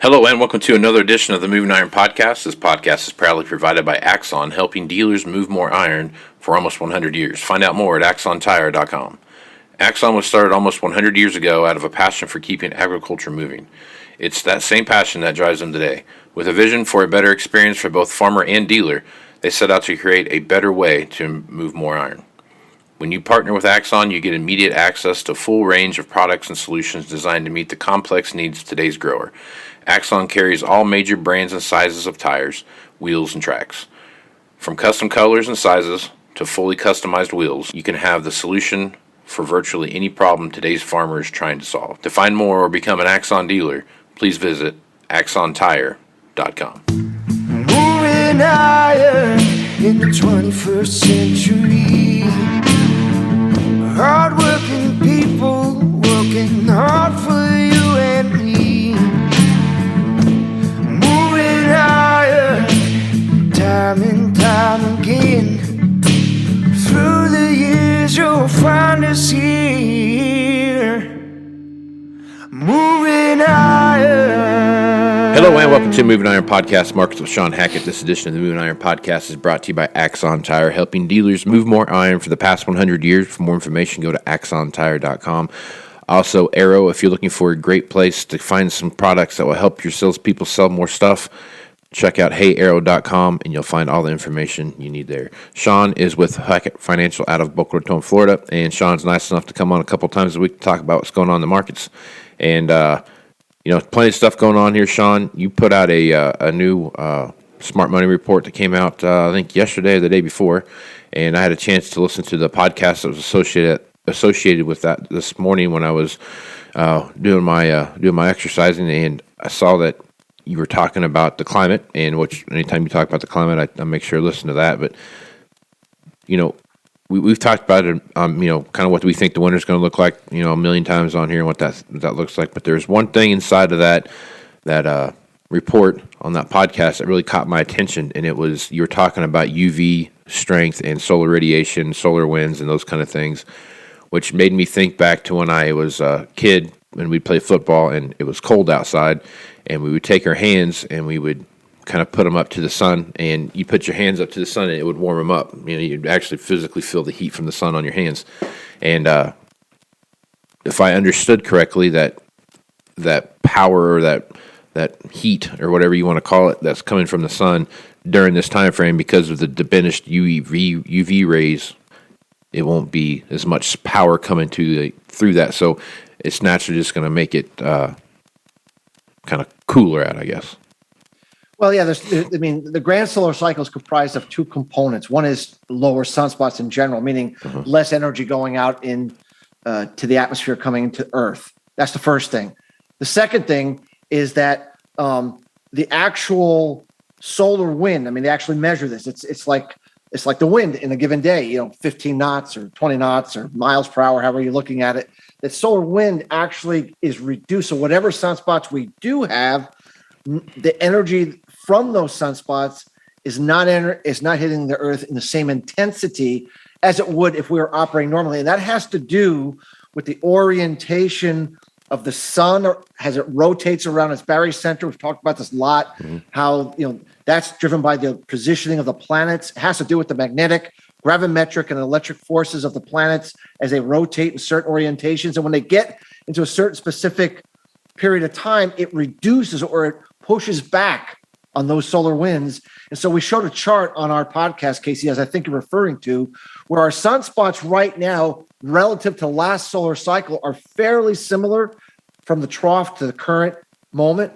Hello and welcome to another edition of the Moving Iron Podcast. This podcast is proudly provided by Axon, helping dealers move more iron for almost 100 years. Find out more at axontire.com. Axon was started almost 100 years ago out of a passion for keeping agriculture moving. It's that same passion that drives them today. With a vision for a better experience for both farmer and dealer, they set out to create a better way to move more iron. When you partner with Axon, you get immediate access to a full range of products and solutions designed to meet the complex needs of today's grower. Axon carries all major brands and sizes of tires, wheels, and tracks. From custom colors and sizes to fully customized wheels, you can have the solution for virtually any problem today's farmer is trying to solve. To find more or become an Axon dealer, please visit axontire.com. Moving iron in the 21st century. Hard-working people working hard for you and me. Moving iron, time and time again. Through the years you'll find us here. Moving iron. Hello and welcome to Moving Iron Podcast, Markets with Shawn Hackett. This edition of the Moving Iron Podcast is brought to you by Axon Tire, helping dealers move more iron for the past 100 years. For more information, go to axontire.com. Also, Arrow, if you're looking for a great place to find some products that will help your salespeople sell more stuff, check out heyarrow.com and you'll find all the information you need there. Shawn is with Hackett Financial out of Boca Raton, Florida, and Shawn's nice enough to come on a couple times a week to talk about what's going on in the markets. And, plenty of stuff going on here, Shawn. You put out a new smart money report that came out, I think, yesterday or the day before, and I had a chance to listen to the podcast that was associated with that this morning when I was doing my exercising, and I saw that you were talking about the climate, and which anytime you talk about the climate, I make sure to listen to that. But we've talked about it, kind of what we think the winter's going to look like, a million times on here and what that looks like. But there's one thing inside of that report on that podcast that really caught my attention, and it was you were talking about UV strength and solar radiation, solar winds, and those kind of things, which made me think back to when I was a kid when we'd play football and it was cold outside, and we would take our hands and we would kind of put them up to the sun, and you put your hands up to the sun and it would warm them up. You'd actually physically feel the heat from the sun on your hands. And if I understood correctly, that power or that heat or whatever you want to call it that's coming from the sun during this time frame, because of the diminished UV rays, it won't be as much power coming through that. So it's naturally just going to make it kind of cooler out, I guess. Well, yeah, the grand solar cycle is comprised of two components. One is lower sunspots in general, meaning less energy going out to the atmosphere coming into Earth. That's the first thing. The second thing is that the actual solar wind, they actually measure this. It's like the wind in a given day, 15 knots or 20 knots or miles per hour, however you're looking at it. That solar wind actually is reduced. So whatever sunspots we do have, the energy from those sunspots is not hitting the Earth in the same intensity as it would if we were operating normally. And that has to do with the orientation of the sun as it rotates around its barycenter. We've talked about this a lot, how that's driven by the positioning of the planets. It has to do with the magnetic, gravimetric, and electric forces of the planets as they rotate in certain orientations. And when they get into a certain specific period of time, it reduces or it pushes back on those solar winds. And so we showed a chart on our podcast, Casey, as I think you're referring to, where our sunspots right now relative to last solar cycle are fairly similar from the trough to the current moment,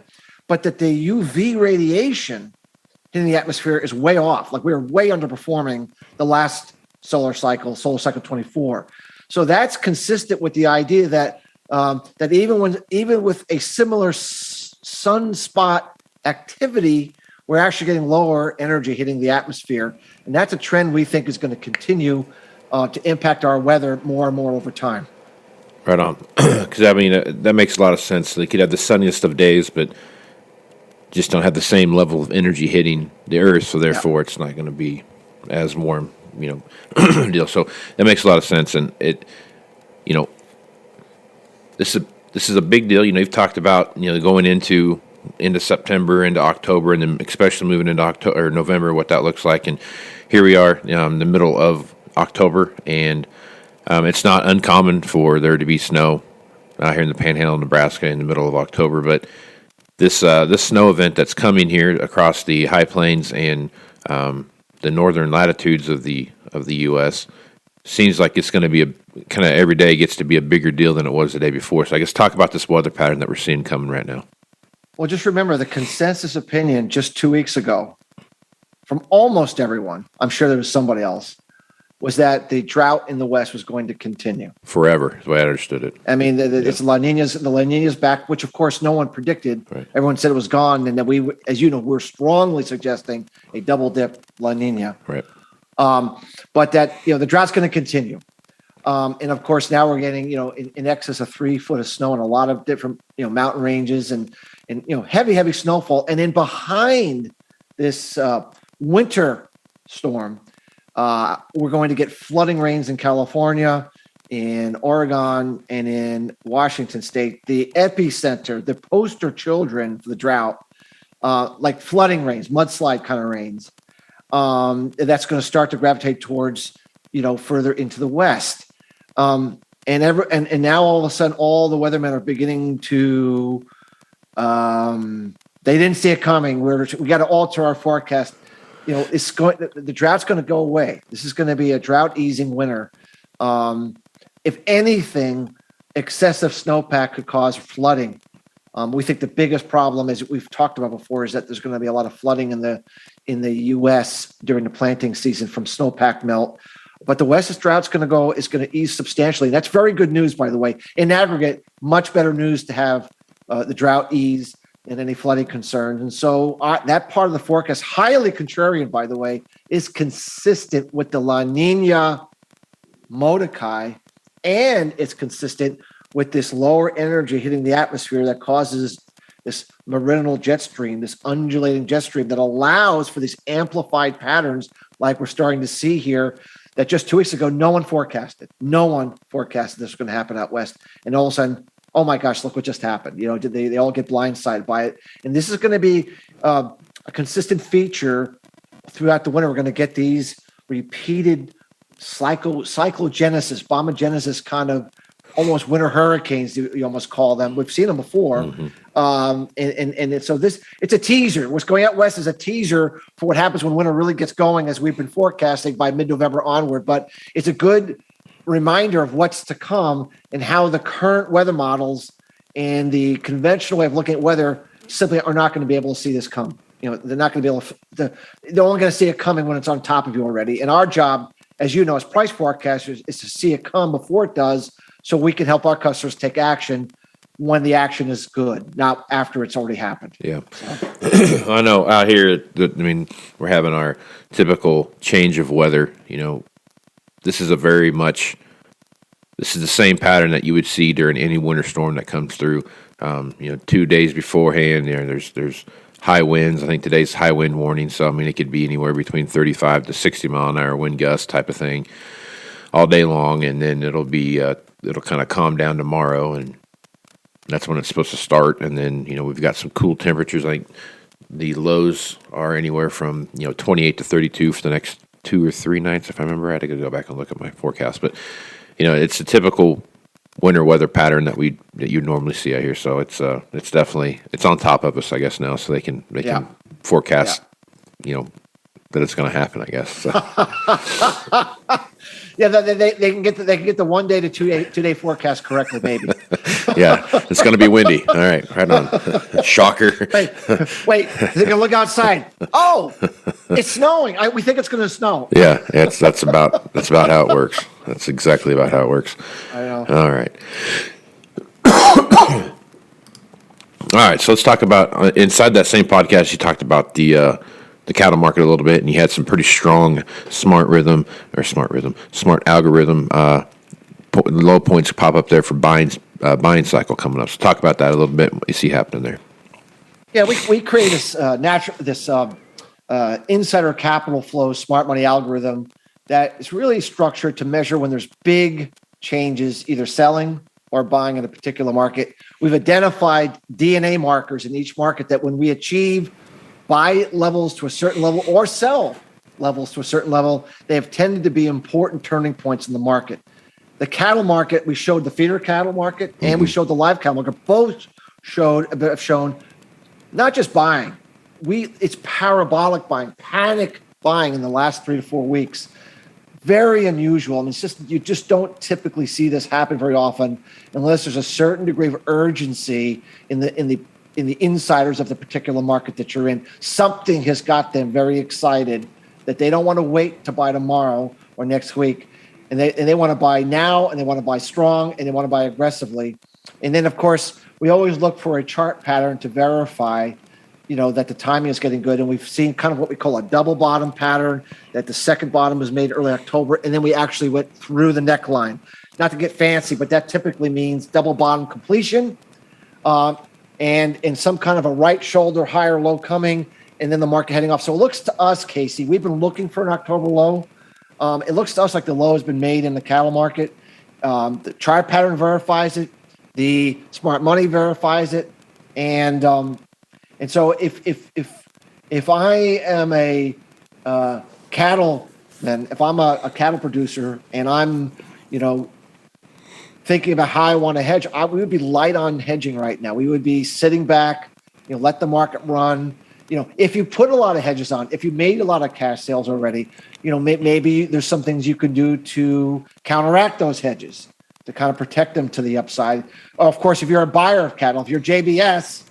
but that the UV radiation in the atmosphere is way off. Like we're way underperforming the last solar cycle 24. So that's consistent with the idea that that even with a similar sunspot activity, we're actually getting lower energy hitting the atmosphere. And that's a trend we think is going to continue to impact our weather more and more over time. Right on. Because, that makes a lot of sense. They could have the sunniest of days, but just don't have the same level of energy hitting the Earth, so therefore it's not going to be as warm, deal. So that makes a lot of sense. And this is a big deal. You've talked about, going into into September, into October, and then especially moving into October or November, what that looks like. And here we are in the middle of October, and it's not uncommon for there to be snow out here in the Panhandle of Nebraska in the middle of October. But this snow event that's coming here across the high plains and the northern latitudes of the U.S. seems like it's going to be a kind of every day gets to be a bigger deal than it was the day before. So I guess talk about this weather pattern that we're seeing coming right now. Well, just remember the consensus opinion just 2 weeks ago from almost everyone, I'm sure there was somebody else, was that the drought in the West was going to continue. Forever, is the way I understood it. I mean, it's La Nina's back, which of course no one predicted. Right. Everyone said it was gone. And then we, as you know, we're strongly suggesting a double dip La Nina. Right. But that, the drought's going to continue. And of course, now we're getting, in excess of 3 foot of snow in a lot of different, mountain ranges and heavy snowfall. And then behind this winter storm, we're going to get flooding rains in California, in Oregon, and in Washington State. The epicenter, the poster children for the drought, like flooding rains, mudslide kind of rains. That's going to start to gravitate towards, further into the West. And now all of a sudden, all the weathermen are beginning to, they didn't see it coming. We got to alter our forecast. The drought's going to go away. This is going to be a drought easing winter. If anything, excessive snowpack could cause flooding. We think the biggest problem, as we've talked about before, is that there's going to be a lot of flooding in the U.S. during the planting season from snowpack melt. But the West's drought's going to ease substantially. That's very good news, by the way. In aggregate, much better news to have the drought ease and any flooding concerns. And so that part of the forecast, highly contrarian, by the way, is consistent with the La Nina Mordecai, and it's consistent with this lower energy hitting the atmosphere that causes this meridional jet stream, this undulating jet stream that allows for these amplified patterns like we're starting to see here that just 2 weeks ago, no one forecasted. No one forecasted this was going to happen out West. And all of a sudden, oh my gosh, look what just happened. Did they all get blindsided by it? And this is going to be a consistent feature throughout the winter. We're going to get these repeated cyclogenesis, bombogenesis kind of almost winter hurricanes, you almost call them. We've seen them before. Mm-hmm. So it's a teaser. What's going out West is a teaser for what happens when winter really gets going, as we've been forecasting by mid-November onward. But it's a good reminder of what's to come and how the current weather models and the conventional way of looking at weather simply are not going to be able to see this come. They're not going to be able to, they're only going to see it coming when it's on top of you already. And our job, as you know, as price forecasters, is to see it come before it does, so we can help our customers take action when the action is good, not after it's already happened. Yeah. So. I know out here, we're having our typical change of weather. This is the same pattern that you would see during any winter storm that comes through. 2 days beforehand, there's high winds. I think today's high wind warning. So, it could be anywhere between 35 to 60 mile an hour wind gusts type of thing all day long. And then it'll kind of calm down tomorrow. And that's when it's supposed to start. And then, we've got some cool temperatures. I think the lows are anywhere from, 28 to 32 for the next 2 or 3 nights. If I remember, I had to go back and look at my forecast, but it's a typical winter weather pattern that you normally see out here. So it's definitely, it's on top of us, I guess, now. So they can forecast, that it's going to happen, I guess. So. Yeah, they can get the 1 day to 2 day forecast correctly, maybe. Yeah, it's going to be windy. All right on. Shocker. Wait, they're going to look outside. Oh, it's snowing. We think it's going to snow. Yeah, that's about how it works. That's exactly about how it works. I know. All right. All right, so let's talk about inside that same podcast. You talked about the cattle market a little bit, and you had some pretty strong smart algorithm low points pop up there for buying cycle coming up. So talk about that a little bit. What you see happening there? Yeah, we create this insider capital flow smart money algorithm that is really structured to measure when there's big changes, either selling or buying in a particular market. We've identified DNA markers in each market that when we achieve buy levels to a certain level or sell levels to a certain level, they have tended to be important turning points in the market. The cattle market, we showed the feeder cattle market and we showed the live cattle market. Both have shown not just buying. It's parabolic buying, panic buying in the last 3 to 4 weeks. Very unusual. I mean, you just don't typically see this happen very often unless there's a certain degree of urgency in the insiders of the particular market that you're in. Something has got them very excited that they don't want to wait to buy tomorrow or next week, and they want to buy now, and they want to buy strong, and they want to buy aggressively. And then, of course, we always look for a chart pattern to verify, that the timing is getting good. And we've seen kind of what we call a double bottom pattern, that the second bottom was made early October, and then we actually went through the neckline. Not to get fancy, but that typically means double bottom completion, and in some kind of a right shoulder, high or low coming, and then the market heading off. So it looks to us, Casey, we've been looking for an October low. It looks to us like the low has been made in the cattle market. The chart pattern verifies it. The smart money verifies it. And so if I am a cattleman, if I'm a cattle producer and I'm, thinking about how I want to hedge, we would be light on hedging right now. We would be sitting back, let the market run. If you put a lot of hedges on, if you made a lot of cash sales already, maybe there's some things you can do to counteract those hedges to kind of protect them to the upside. Of course, if you're a buyer of cattle, if you're JBS,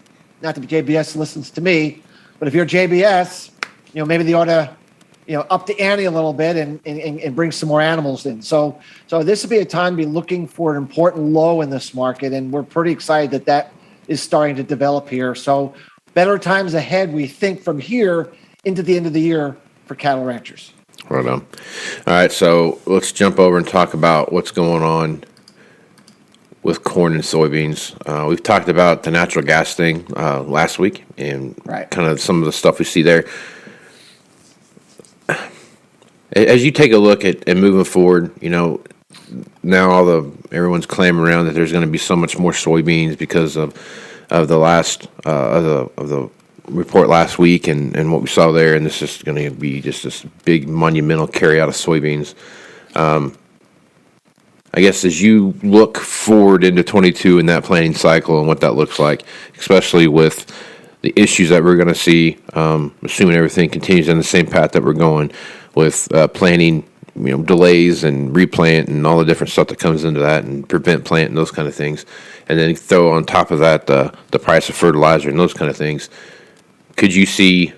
not that JBS listens to me, but if you're JBS, maybe they ought to, up the ante a little bit and bring some more animals in. So this would be a time to be looking for an important low in this market, and we're pretty excited that is starting to develop here. So better times ahead, we think, from here into the end of the year for cattle ranchers. Right on. All right, so let's jump over and talk about what's going on with corn and soybeans. We've talked about the natural gas thing last week and kind of some of the stuff we see there. As you take a look at moving forward, now everyone's clamoring around that there's going to be so much more soybeans because of the last of the report last week and what we saw there, and this is going to be just this big monumental carry out of soybeans. I guess as you look forward into 22 in that planning cycle and what that looks like, especially with the issues that we're going to see, assuming everything continues on the same path that we're going with planting, delays and replant and all the different stuff that comes into that and prevent plant and those kind of things. And then throw on top of that the price of fertilizer and those kind of things. Could you see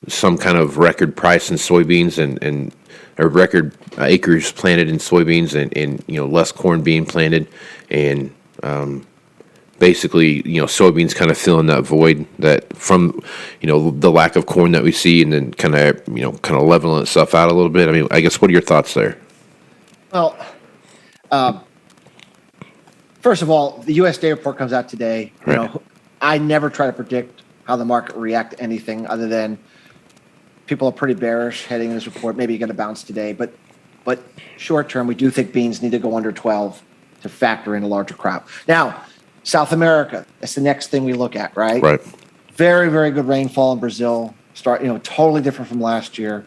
some kind of record price in soybeans and or record acres planted in soybeans and less corn being planted and basically soybeans kind of filling that void that from the lack of corn that we see, and then kind of leveling itself out a little bit? I mean, I guess what are your thoughts there? Well, first of all, the USDA report comes out today. Right. I never try to predict how the market will react to anything other than people are pretty bearish heading in this report. Maybe you're going to bounce today, but short term, we do think beans need to go under 12 to factor in a larger crop. Now, South America, that's the next thing we look at, right? Right. Very, very good rainfall in Brazil. Totally different from last year.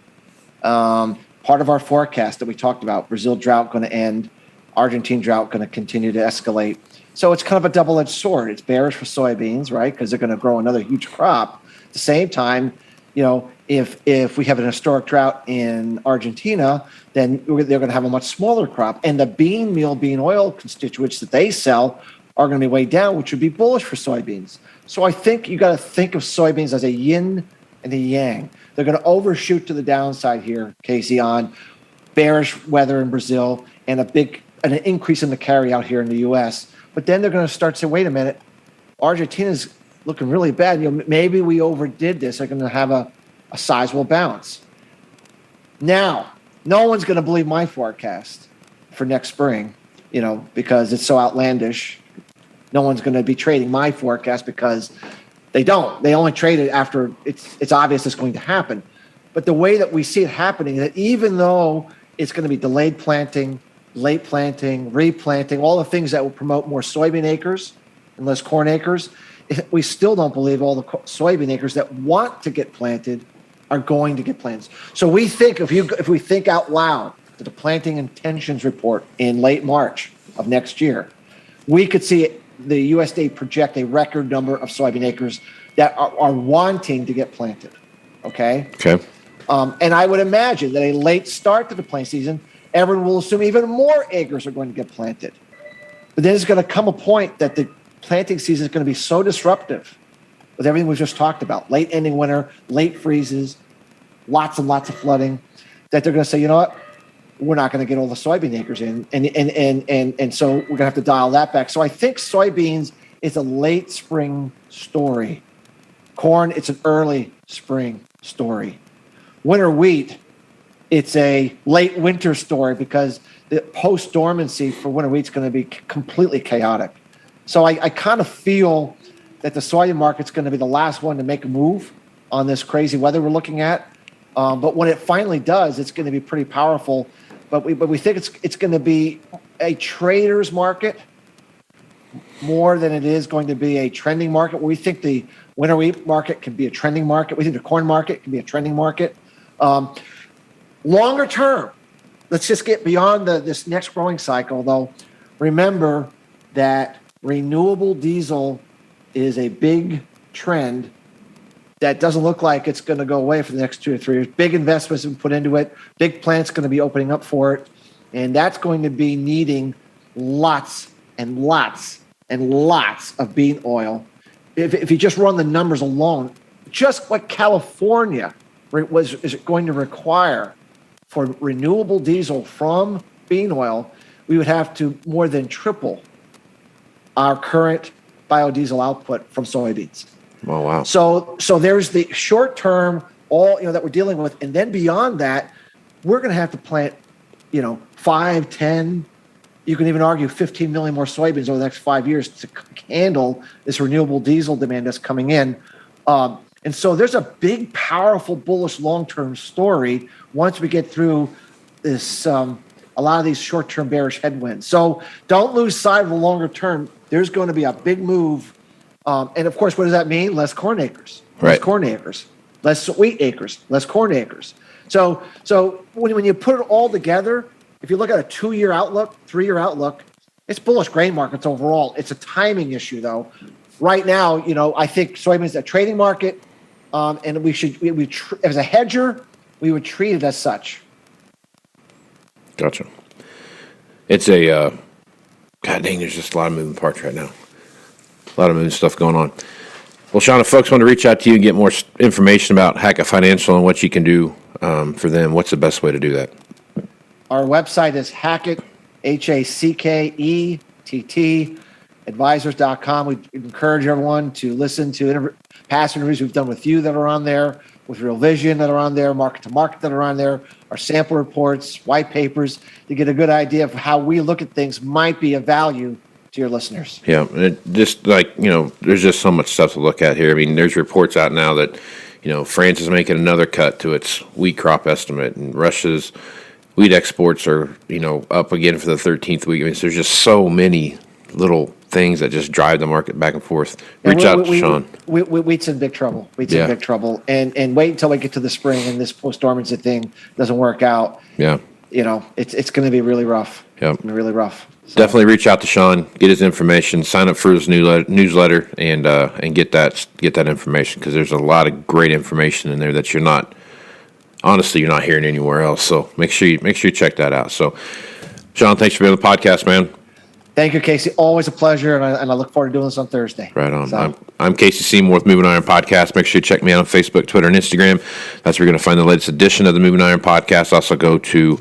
Part of our forecast that we talked about, Brazil drought going to end, Argentine drought going to continue to escalate. So it's kind of a double-edged sword. It's bearish for soybeans, right? Because they're going to grow another huge crop. At the same time, if we have an historic drought in Argentina, then they're going to have a much smaller crop. And the bean meal, bean oil constituents that they sell are going to be way down, which would be bullish for soybeans. So I think you got to think of soybeans as a yin and a yang. They're going to overshoot to the downside here, Casey, on bearish weather in Brazil and an increase in the carry out here in the U.S. But then they're going to start to say, wait a minute, Argentina's looking really bad. Maybe we overdid this. They're going to have a sizable bounce. Now, no one's going to believe my forecast for next spring, because it's so outlandish. No one's going to be trading my forecast because they don't. They only trade it after it's obvious it's going to happen. But the way that we see it happening, that even though it's going to be delayed planting, late planting, replanting, all the things that will promote more soybean acres and less corn acres. We still don't believe all the soybean acres that want to get planted are going to get planted. So we think if we think out loud to the planting intentions report in late March of next year, we could see the USDA project a record number of soybean acres that are wanting to get planted. Okay. Okay. And I would imagine that a late start to the planting season, everyone will assume even more acres are going to get planted. But then there's going to come a point that the planting season is going to be so disruptive with everything we just talked about, late ending winter, late freezes, lots and lots of flooding, that they're going to say, you know what, we're not going to get all the soybean acres in. And so we're going to have to dial that back. So I think soybeans is a late spring story. Corn, it's an early spring story. Winter wheat, it's a late winter story because the post-dormancy for winter wheat is going to be completely chaotic. So I kind of feel that the soybean market's going to be the last one to make a move on this crazy weather we're looking at. But when it finally does, it's going to be pretty powerful. But we think it's going to be a trader's market more than it is going to be a trending market. We think the winter wheat market can be a trending market. We think the corn market can be a trending market. Longer term, let's just get beyond this next growing cycle, though. Remember that renewable diesel is a big trend that doesn't look like it's going to go away for the next 2 or 3 years. Big investments have been put into it. Big plants going to be opening up for it. And that's going to be needing lots and lots and lots of bean oil. If you just run the numbers alone, just what California is going to require for renewable diesel from bean oil, we would have to more than triple our current biodiesel output from soybeans. Oh, wow. So there's the short term, that we're dealing with, and then beyond that, we're going to have to plant, 5, 10, you can even argue 15 million more soybeans over the next 5 years to handle this renewable diesel demand that's coming in. And so there's a big, powerful, bullish long-term story once we get through this, a lot of these short-term bearish headwinds. So don't lose sight of the longer term. There's going to be a big move. And of course, what does that mean? Less corn acres, less corn acres, less wheat acres, less corn acres. So when you put it all together, if you look at a 2-year outlook, 3-year outlook, it's bullish grain markets overall. It's a timing issue, though. Right now, I think soybeans is a trading market, and we as a hedger, we would treat it as such. Gotcha. It's a God dang, there's just a lot of moving parts right now. A lot of moving stuff going on. Well, Shawn, if folks want to reach out to you and get more information about Hackett Financial and what you can do for them, what's the best way to do that? Our website is Hackett, Hackett, advisors.com. We encourage everyone to listen to past interviews we've done with you that are on there, with Real Vision that are on there, Market to Market that are on there, our sample reports, white papers, to get a good idea of how we look at things might be of value to your listeners. Yeah, just there's just so much stuff to look at here. I mean, there's reports out now that, France is making another cut to its wheat crop estimate, and Russia's wheat exports are, up again for the 13th week. I mean, so there's just so many little things that just drive the market back and forth. Reach out to Shawn. Wheat's in big trouble. In big trouble. And wait until we get to the spring and this post-dormancy thing doesn't work out. Yeah. It's going to be really rough. Yeah. It's going to be really rough. So. Definitely reach out to Shawn, get his information, sign up for his newsletter, and get that information, because there's a lot of great information in there that you're not hearing anywhere else. So make sure you check that out. So, Shawn, thanks for being on the podcast, man. Thank you, Casey. Always a pleasure, and I look forward to doing this on Thursday. Right on. So. I'm Casey Seymour with Moving Iron Podcast. Make sure you check me out on Facebook, Twitter, and Instagram. That's where you're going to find the latest edition of the Moving Iron Podcast. Also go to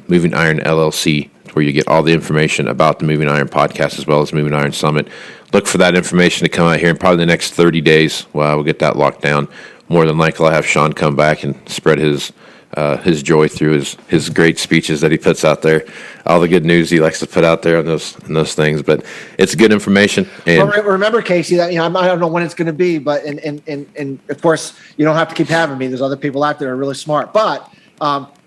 Moving Iron LLC, where you get all the information about the Moving Iron Podcast as well as Moving Iron Summit. Look for that information to come out here in probably the next 30 days. We'll get that locked down. More than likely, I'll have Shawn come back and spread his joy through his great speeches that he puts out there, all the good news he likes to put out there on those things. But it's good information. And remember, Casey, that I don't know when it's going to be, but and of course you don't have to keep having me. There's other people out there that are really smart. But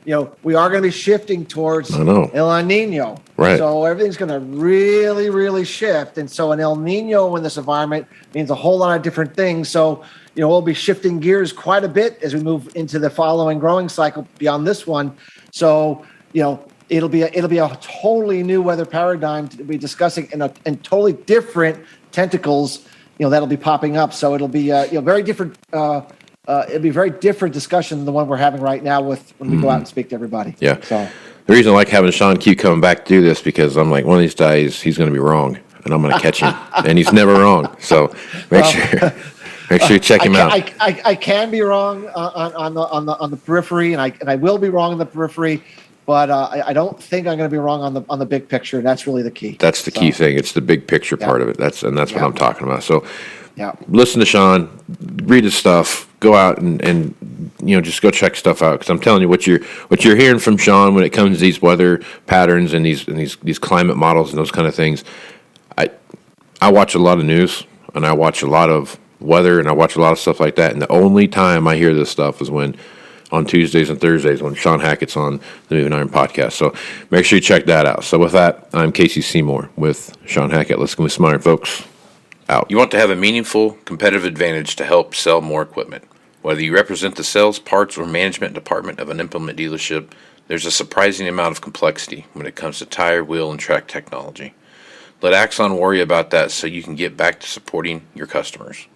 we are going to be shifting towards I know. El Nino. Right. So everything's going to really, really shift. And so an El Nino in this environment means a whole lot of different things. So, we'll be shifting gears quite a bit as we move into the following growing cycle beyond this one. So, it'll be a totally new weather paradigm to be discussing and totally different tentacles, that'll be popping up. So it'll be very different. It'll be a very different discussion than the one we're having right now when we go out and speak to everybody. Yeah. So the reason I like having Shawn keep coming back to do this because I'm like, one of these days he's going to be wrong, and I'm going to catch him, and he's never wrong. So make sure you check him out. I can be wrong on the periphery, and I will be wrong on the periphery. But I don't think I'm going to be wrong on the big picture, and that's really the key. That's the key thing. It's the big picture part of it. That's what I'm talking about. So, listen to Shawn, read his stuff, go out and just go check stuff out. Because I'm telling you, what you're hearing from Shawn when it comes to these weather patterns and these climate models and those kind of things. I watch a lot of news and I watch a lot of weather and I watch a lot of stuff like that. And the only time I hear this stuff is on Tuesdays and Thursdays when Shawn Hackett's on the Moving Iron podcast. So make sure you check that out. So with that, I'm Casey Seymour with Shawn Hackett. Let's go with some iron, folks. Out. You want to have a meaningful competitive advantage to help sell more equipment. Whether you represent the sales, parts, or management department of an implement dealership, there's a surprising amount of complexity when it comes to tire, wheel, and track technology. Let Axon worry about that so you can get back to supporting your customers.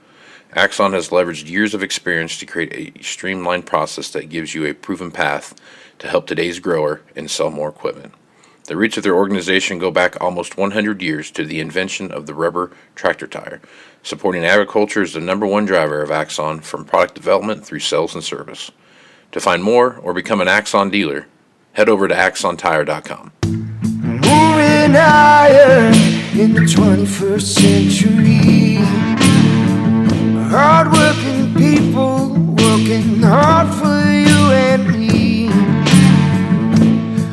Axon has leveraged years of experience to create a streamlined process that gives you a proven path to help today's grower and sell more equipment. The roots of their organization go back almost 100 years to the invention of the rubber tractor tire. Supporting agriculture is the number one driver of Axon from product development through sales and service. To find more or become an Axon dealer, head over to axontire.com. Moving higher in the 21st century. Hard-working people working hard for you and me.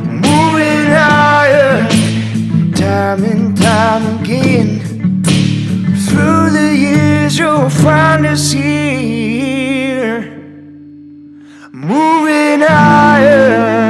Moving higher, time and time again. Through the years you'll find us here. Moving higher.